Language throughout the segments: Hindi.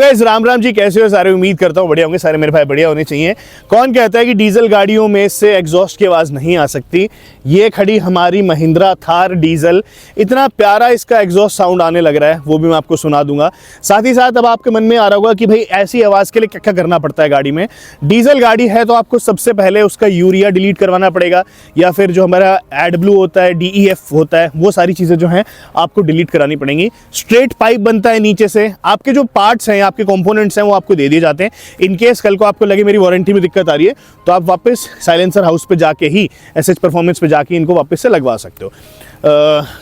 गाइस राम राम जी, कैसे हो सारे? उम्मीद करता हूँ बढ़िया होंगे सारे। मेरे भाई बढ़िया होने चाहिए। कौन कहता है कि डीजल गाड़ियों में से एग्जॉस्ट की आवाज़ नहीं आ सकती? ये खड़ी हमारी महिंद्रा थार डीजल, इतना प्यारा इसका एग्जॉस्ट साउंड आने लग रहा है, वो भी मैं आपको सुना दूंगा। साथ ही साथ अब आपके मन में आ रहा होगा कि भाई ऐसी आवाज़ के लिए क्या क्या करना पड़ता है गाड़ी में। डीजल गाड़ी है तो आपको सबसे पहले उसका यूरिया डिलीट करवाना पड़ेगा, या फिर जो हमारा एडब्लू होता है, DEF होता है, वो सारी चीज़ें जो हैं आपको डिलीट करानी पड़ेंगी। स्ट्रेट पाइप बनता है नीचे से, आपके जो पार्ट्स हैं, आपके कंपोनेंट्स हैं, वो आपको दे दिए जाते हैं। इन केस कल को आपको लगे मेरी वारंटी में दिक्कत आ रही है तो आप वापस साइलेंसर हाउस पे जाके ही, एसएच परफॉर्मेंस पे जाके इनको वापस से लगवा सकते हो।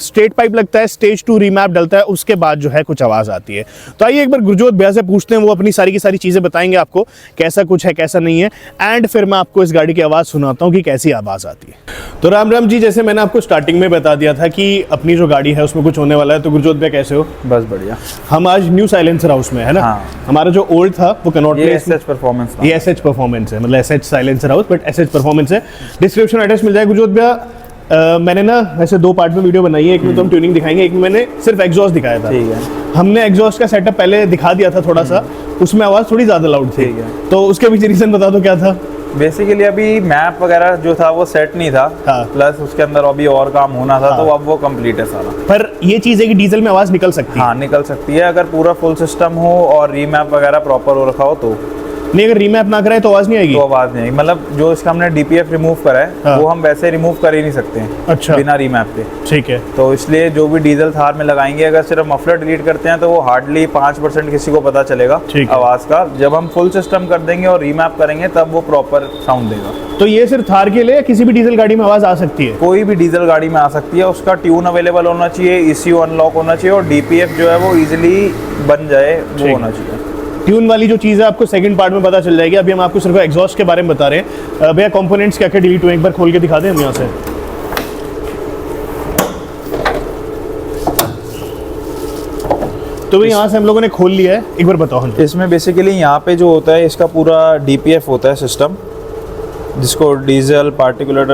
स्ट्रेट पाइप लगता है, स्टेज 2 रीमैप डलता है, उसके बाद जो है कुछ आवाज़ आती है। तो आइए एक बार गुरजोत भैया से पूछते हैं, वो अपनी सारी की सारी चीज़ें बताएंगे आपको, कैसा कुछ है कैसा नहीं है, एंड फिर मैं आपको इस गाड़ी की आवाज़ सुनाता हूँ कि कैसी आवाज़ आती है। तो राम राम जी, जैसे मैंने आपको स्टार्टिंग में बता दिया था कि अपनी जो गाड़ी है उसमें कुछ होने वाला है, तो गुरजोत भैया कैसे हो? बस बढ़िया। हम आज न्यू साइलेंसर हाउस में है ना। हाँ। हमारा जो ओल्ड था वो कनॉट प्लेस, एसएच परफॉर्मेंस, ये एसएच परफॉर्मेंस है, मतलब SH silencer house but SH performance है। डिस्क्रिप्शन एड्रेस मिल जाएगा। गुरजोत भैया मैंने ना ऐसे 2 पार्ट में वीडियो बनाई है, एक में तो हम ट्यूनिंग दिखाएंगे, एक में मैंने सिर्फ एग्जॉस्ट दिखाया था। ठीक है। हमने एग्जॉस्ट का सेटअप पहले दिखा दिया था थोड़ा सा, उसमें आवाज़ थोड़ी ज़्यादा लाउड थी। ठीक है। तो उसके पीछे रीज़न बता दो क्या था? बेसिकली अभी मैप वगैरह जो था वो सेट नहीं था। हाँ। प्लस उसके अंदर अभी और काम होना था। हाँ। तो अब वो कंप्लीट है सारा। पर ये चीज़ है कि डीजल में आवाज़ निकल सकती है। हाँ, निकल सकती है अगर पूरा फुल सिस्टम हो और रीमैप वगैरह प्रॉपर हो रखा हो तो। नहीं, अगर रीमैप ना कराए तो आवाज़ नहीं आएगी? तो आवाज़ नहीं आएगी। मतलब जो इसका हमने DPF रिमूव करा है। हाँ। वो हम वैसे रिमूव कर ही नहीं सकते हैं। अच्छा। बिना रीमैप के। ठीक है। तो इसलिए जो भी डीजल थार में लगाएंगे, अगर सिर्फ मफलर डिलीट करते हैं तो वो हार्डली 5% किसी को पता चलेगा आवाज़ का। जब हम फुल सिस्टम कर देंगे और रीमैप करेंगे तब वो प्रॉपर साउंड देगा। तो ये सिर्फ थार के लिए, किसी भी डीजल गाड़ी में आवाज़ आ सकती है? कोई भी डीजल गाड़ी में आ सकती है। उसका ट्यून अवेलेबल होना चाहिए, ECU अनलॉक होना चाहिए और DPF जो है वो इजीली बन जाए, वो होना चाहिए। ट्यून वाली जो चीज़ है आपको सेकंड पार्ट में पता चल जाएगी। अभी हम आपको सिर्फ एग्जॉस्ट के बारे में बता रहे हैं। भैया कंपोनेंट्स क्या क्या डिलीट हुए एक बार खोल के दिखा दें हम यहाँ से। तो भाई यहाँ से हम लोगों ने खोल लिया है, एक बार बताओ हम। इसमें बेसिकली यहाँ पे जो होता है इसका पूरा DPF होता है सिस्टम, जिसको डीजल पार्टिकुलर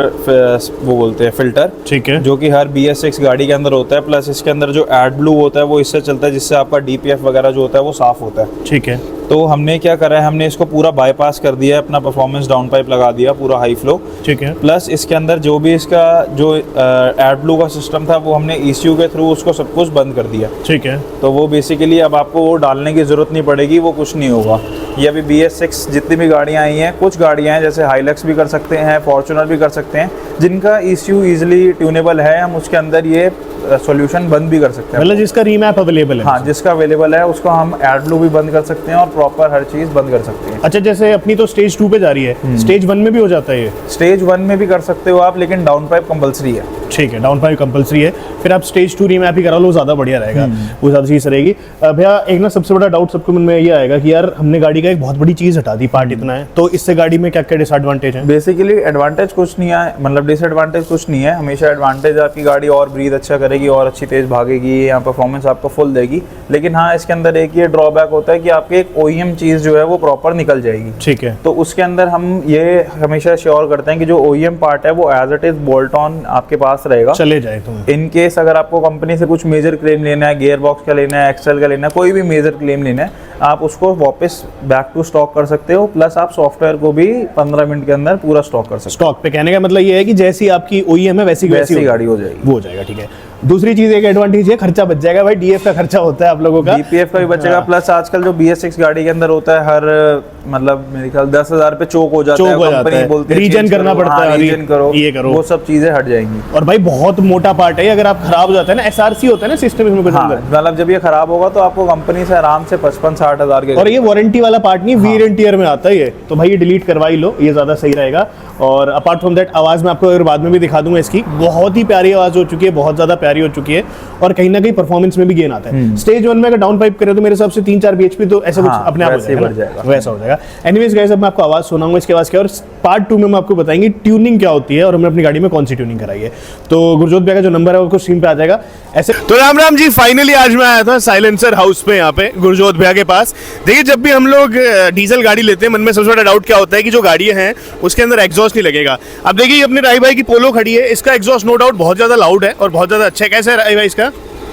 वो बोलते हैं फिल्टर। ठीक है। जो कि हर BS6 गाड़ी के अंदर होता है। प्लस इसके अंदर जो एडब्लू होता है वो इससे चलता है, जिससे आपका DPF वगैरह जो होता है वो साफ होता है। ठीक है। तो हमने क्या करा है, हमने इसको पूरा बाईपास कर दिया है, अपना परफॉर्मेंस डाउन पाइप लगा दिया पूरा हाई फ्लो। ठीक है। प्लस इसके अंदर जो भी इसका जो एडब्लू का सिस्टम था वो हमने ECU के थ्रू उसको सब कुछ बंद कर दिया। ठीक है। तो वो बेसिकली अब आपको वो डालने की जरूरत नहीं पड़ेगी, वो कुछ नहीं होगा। ये अभी BS6 जितनी भी गाड़ियाँ आई हैं, कुछ गाड़ियाँ हैं जैसे हाइलक्स भी कर सकते हैं, फॉर्च्यूनर भी कर सकते हैं, जिनका ECU ईजिली ट्यूनेबल है, हम उसके अंदर ये सॉल्यूशन बंद भी कर सकते हैं। मतलब जिसका रीमैप अवेलेबल है? हाँ, जिसका अवेलेबल है उसको हम एडब्लू भी बंद कर सकते हैं और प्रॉपर हर चीज बंद कर सकते हैं। अच्छा, जैसे अपनी तो स्टेज 2 पे जा रही है, स्टेज 1 में भी हो जाता है ये? स्टेज 1 में भी कर सकते हो आप, लेकिन डाउन पाइप कंपलसरी है। ठीक है, डाउन पाइप कंपलसरी है। फिर आप स्टेज 2 रीमैप ही करा लो, ज़्यादा बढ़िया रहेगा, वो ज़्यादा चीज़ रहेगी। भैया एक ना सबसे बड़ा डाउट सबके मन में ये आएगा कि यार हमने गाड़ी का एक बहुत बड़ी चीज़ हटा दी, पार्ट इतना है, तो इससे गाड़ी में क्या क्या डिसएडवांटेज है? बेसिकली एडवांटेज कुछ नहीं है, मतलब डिसएडवांटेज कुछ नहीं है। हमेशा एडवांटेज आपकी गाड़ी और ब्रीथ अच्छा करेगी और अच्छी तेज भागेगी, या परफॉर्मेंस आपको फुल देगी। लेकिन हाँ, इसके अंदर एक ये ड्रॉबैक होता है कि आपकी एक OEM चीज़ जो है वो प्रॉपर निकल जाएगी। ठीक है। तो उसके अंदर हम ये हमेशा श्योर करते हैं कि जो OEM पार्ट है वो as it is bolt on आपके पास रहेगा, चले जाए। तो इन केस अगर आपको कंपनी से कुछ मेजर क्लेम लेना है, गियर बॉक्स का लेना है, एक्सेल का लेना है, कोई भी मेजर क्लेम लेना है, आप उसको वापस बैक टू स्टॉक कर सकते हो। प्लस आप सॉफ्टवेयर को भी 15 मिनट के अंदर पूरा स्टॉक कर सकते हो। स्टॉक पे कहने का मतलब ये है कि जैसी आपकी OEM है वैसी गाड़ी हो जाएगी, वो हो जाएगा। ठीक है। दूसरी चीज एक एडवांटेज है, खर्चा बच जाएगा भाई, DF का खर्चा होता है आप लोगों का, DPF का भी बचेगा। प्लस आजकल जो BS6 गाड़ी के अंदर होता है, हर मतलब मेरे ख्याल 10,000 पे चोक हो जाता है, कंपनी बोलती है रीजन करना पड़ता है, रीजन करो, ये करो, वो सब चीजें हट जाएंगी। और भाई बहुत मोटा पार्ट है, अगर आप खराब हो जाता है ना, SRC होता है ना सिस्टम इसमें कुछ अंदर, मतलब जब ये खराब होगा तो आपको कंपनी से आराम से 55-60 हजार के, और ये वारंटी वाला पार्ट नहीं, वीर एंड टियर में आता है ये, तो भाई ये डिलीट करवा ही लो, ये ज्यादा सही रहेगा। और अपार्ट फ्रॉम दैट आवाज में आपको अगर बाद में भी दिखा दूंगा, इसकी बहुत ही प्यारी आवाज हो चुकी है, बहुत ज्यादा प्यारी हो चुकी है, और कहीं ना कहीं परफॉर्मेंस में भी गेन आता है। स्टेज 1 में अगर डाउन पाइप करें तो मेरे हिसाब से 3-4 bhp तो ऐसा कुछ अपने आप हो जाएगा, वैसा हो जाएगा। एनीवेज गाइस, अब मैं आपको आवाज सुनाऊंगा इसके बाद क्या, और पार्ट 2 में मैं आपको बताएंगे ट्यूनिंग क्या होती है और हमने अपनी गाड़ी में कौन सी ट्यूनिंग कराई है। तो गुरजोत भैया का जो नंबर है वो स्क्रीन पे आ जाएगा ऐसे। तो राम राम जी, फाइनली आज मैं आया था साइलेंसर हाउस पे, यहाँ पे गुरजोत भैया के पास। देखिए, जब भी हम लोग डीजल गाड़ी लेते हैं, मन में सबसे बड़ा डाउट क्या होता है कि जो गाड़ी है उसके अंदर एग्जॉस्ट नहीं लगेगा। अब देखिए, अपने राही भाई की पोलो खड़ी है, इसका एग्जॉस्ट नो डाउट बहुत ज्यादा लाउड है और बहुत ज्यादा अच्छा है। कैसा है राही भाई इसका?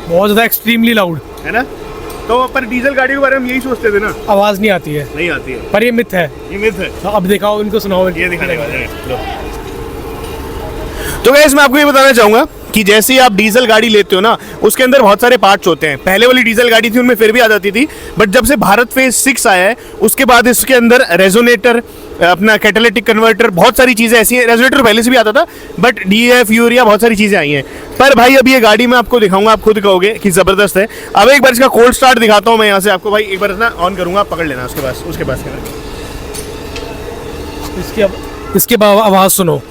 बहुत ज़्यादा एक्सट्रीमली लाउड है ना। तो पर डीजल गाड़ी के बारे में यही सोचते थे ना, आवाज नहीं आती है, नहीं आती है, पर ये मिथ है। ये मिथ है। तो अब दिखाओ इनको, सुनाओ। ये दिखाने वाले हैं। तो गाइस मैं आपको ये बताना चाहूंगा कि जैसे ही आप डीजल गाड़ी लेते हो ना, उसके अंदर बहुत सारे पार्ट्स होते हैं। पहले वाली डीजल गाड़ी थी उनमें फिर भी आ जाती थी, बट जब से भारत फेज 6 आया है उसके बाद इसके अंदर रेजोनेटर, अपना कैटालिटिक कन्वर्टर, बहुत सारी चीज़ें ऐसी हैं। रेजोनेटर पहले से भी आता था, बट डीएफ यूरिया बहुत सारी चीज़ें आई हैं। पर भाई अभी ये गाड़ी मैं आपको दिखाऊंगा, आप खुद कहोगे कि ज़बरदस्त है। अब एक बार इसका कोल्ड स्टार्ट दिखाता हूँ मैं यहाँ से आपको। भाई एक बार ना ऑन करूँगा, आप पकड़ लेना उसके पास इसकी आवाज सुनो।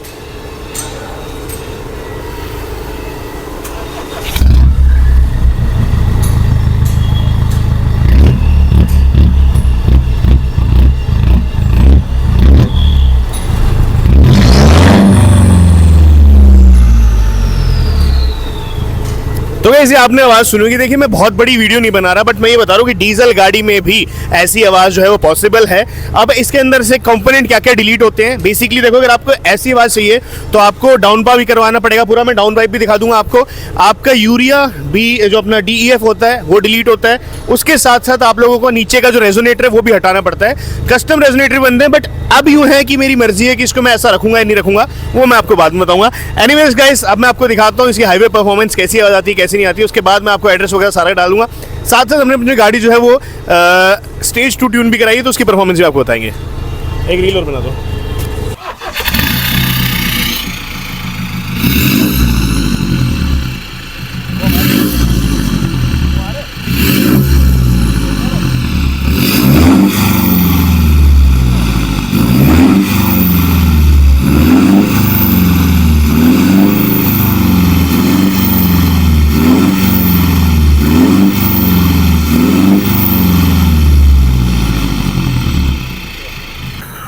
तो वैसे आपने आवाज़ सुनोगी। देखिए मैं बहुत बड़ी वीडियो नहीं बना रहा, बट मैं ये बता रहा हूँ कि डीजल गाड़ी में भी ऐसी आवाज़ जो है वो पॉसिबल है। अब इसके अंदर से कंपोनेंट क्या क्या डिलीट होते हैं बेसिकली देखो। अगर आपको ऐसी आवाज़ चाहिए तो आपको डाउन पाइप भी करवाना पड़ेगा पूरा। मैं डाउन पाइप भी दिखा दूंगा आपको। आपका यूरिया भी जो अपना DEF होता है वो डिलीट होता है। उसके साथ साथ आप लोगों को नीचे का जो रेजोनेटर है वो भी हटाना पड़ता है। कस्टम रेजोनेटर बनते हैं, बट अब यूँ है कि मेरी मर्जी है कि इसको मैं ऐसा रखूंगा या नहीं रखूंगा, वो मैं आपको बाद में बताऊंगा। एनीवेज गाइस, अब मैं आपको दिखाता हूँ इसकी हाईवे परफॉर्मेंस कैसी आवाज़ आती है कैसी नहीं आती है। उसके बाद मैं आपको एड्रेस वगैरह सारा डालूंगा। साथ साथ हमने अपनी गाड़ी जो है वो स्टेज 2 ट्यून भी कराई है, तो उसकी परफॉर्मेंस भी आपको बताएंगे। एक रील और बना दो।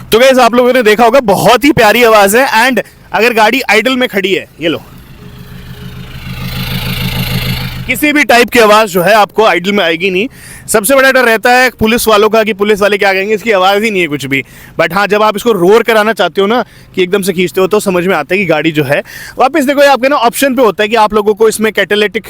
तो गाइस आप लोगों ने देखा होगा बहुत ही प्यारी आवाज है। एंड अगर गाड़ी आइडल में खड़ी है, ये लो, किसी भी टाइप की आवाज जो है आपको आइडल में आएगी नहीं। सबसे बड़ा डर रहता है पुलिस वालों का कि पुलिस वाले क्या कहेंगे, इसकी आवाज़ ही नहीं है कुछ भी। बट हाँ, जब आप इसको रोर कराना चाहते हो ना कि एकदम से खींचते हो, तो समझ में आता है कि गाड़ी जो है वापस देखो, ये आपके ना ऑप्शन पे होता है कि आप लोगों को इसमें कैटालिटिक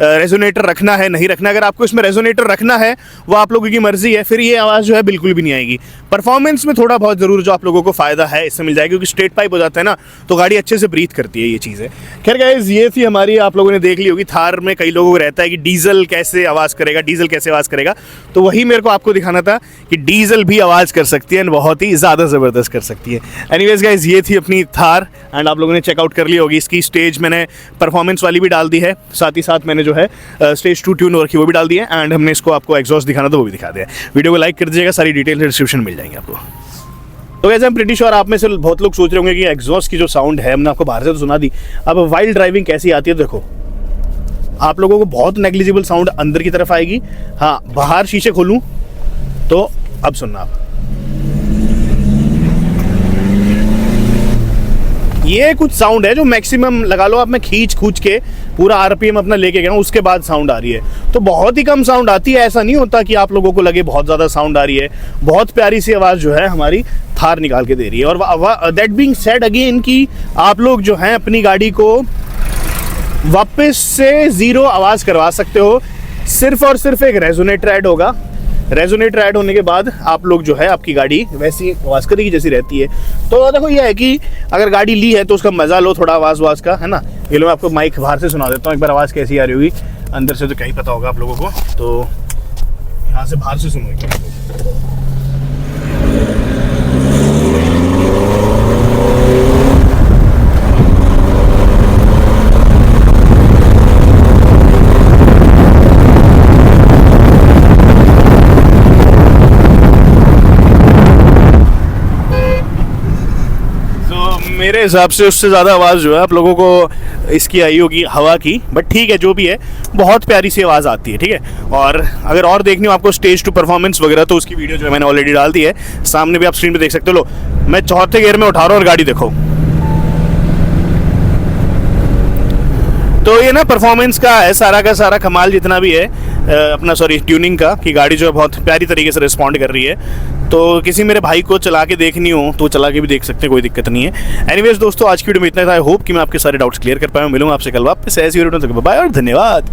रेजोनेटर रखना है नहीं रखना। अगर आपको इसमें रेजोनेटर रखना है वो आप लोगों की मर्जी है, फिर ये आवाज़ जो है बिल्कुल भी नहीं आएगी। परफॉर्मेंस में थोड़ा बहुत ज़रूर जो आप लोगों को फ़ायदा है इससे मिल जाएगा, क्योंकि स्ट्रेट पाइप हो जाता है ना, तो गाड़ी अच्छे से ब्रीथ करती है, ये चीज़ है। खैर गाइस, ये थी हमारी, आप लोगों ने देख ली होगी। थार में कई लोगों को रहता है कि डीजल कैसे आवाज़ करेगा, डीजल कैसे आवाज़ करेगा, तो वही मेरे को आपको दिखाना था कि डीजल भी आवाज़ कर सकती है, बहुत ही ज़्यादा ज़बरदस्त कर सकती है। एनीवेज गाइस, ये थी अपनी थार। एंड आप लोगों ने चेकआउट कर ली होगी। इसकी स्टेज मैंने परफॉर्मेंस वाली भी डाल दी है, साथ ही साथ मैंने जो है स्टेज 2 ट्यून रखी वो भी डाल दी है। एंड हमने इसको आपको एग्जॉस्ट दिखाना था वो भी दिखा दिया। वीडियो को लाइक कर दीजिएगा, सारी डिटेल डिस्क्रिप्शन मिल जाएंगे आपको। तो वैसे हम प्रीटी श्योर आप में से बहुत लोग सोच रहे होंगे कि एग्जॉस्ट की जो साउंड है हमने आपको बाहर से तो सुना दी, अब वाइल्ड ड्राइविंग कैसी आती है देखो। आप लोगों को बहुत नेग्लिजिबल साउंड अंदर की तरफ आएगी। हाँ, बाहर शीशे खोलूं तो अब सुनना आप, ये कुछ साउंड है जो मैक्सिमम लगा लो आप, मैं खींच के पूरा RPM अपना लेके गया हूँ, उसके बाद साउंड आ रही है। तो बहुत ही कम साउंड आती है, ऐसा नहीं होता कि आप लोगों को लगे बहुत ज़्यादा साउंड आ रही है। बहुत प्यारी सी आवाज़ जो है हमारी थार निकाल के दे रही है। और दैट बीइंग सेड अगेन कि आप लोग जो हैं अपनी गाड़ी को वापस से ज़ीरो आवाज़ करवा सकते हो। सिर्फ और सिर्फ एक रेजोनेटर ऐड होगा। रेजोनेटर ऐड होने के बाद आप लोग जो है आपकी गाड़ी वैसी आवाज़ करेगी जैसी रहती है। तो देखो ये है कि अगर गाड़ी ली है तो उसका मज़ा लो थोड़ा आवाज़ का, है ना। ये लो, मैं आपको माइक बाहर से सुना देता हूँ एक बार आवाज़ कैसी आ रही होगी। अंदर से तो क्या ही पता होगा आप लोगों को, तो यहाँ से बाहर से सुनो एक बार। मेरे हिसाब से उससे ज़्यादा आवाज़ जो है आप लोगों को इसकी आई होगी हवा की, बट ठीक है जो भी है, बहुत प्यारी सी आवाज़ आती है, ठीक है। और अगर और देखनी हो आपको स्टेज 2 परफॉर्मेंस वगैरह, तो उसकी वीडियो जो है मैंने ऑलरेडी डाल दी है, सामने भी आप स्क्रीन पे देख सकते हो। लो, मैं चौथे गियर में उठा रहा हूँ और गाड़ी देखो। तो ये ना परफॉर्मेंस का है सारा का सारा कमाल, जितना भी है अपना ट्यूनिंग का, कि गाड़ी जो है बहुत प्यारी तरीके से रिस्पॉन्ड कर रही है। तो किसी मेरे भाई को चला के देखनी हो तो चला के भी देख सकते हैं, कोई दिक्कत नहीं है। एनीवेज दोस्तों, आज की वीडियो में इतना था। आई होप कि मैं आपके सारे डाउट्स क्लियर कर पाया हूँ। मिलूंगा आपसे कल वापस ऐसी वीडियो में। बाय और धन्यवाद।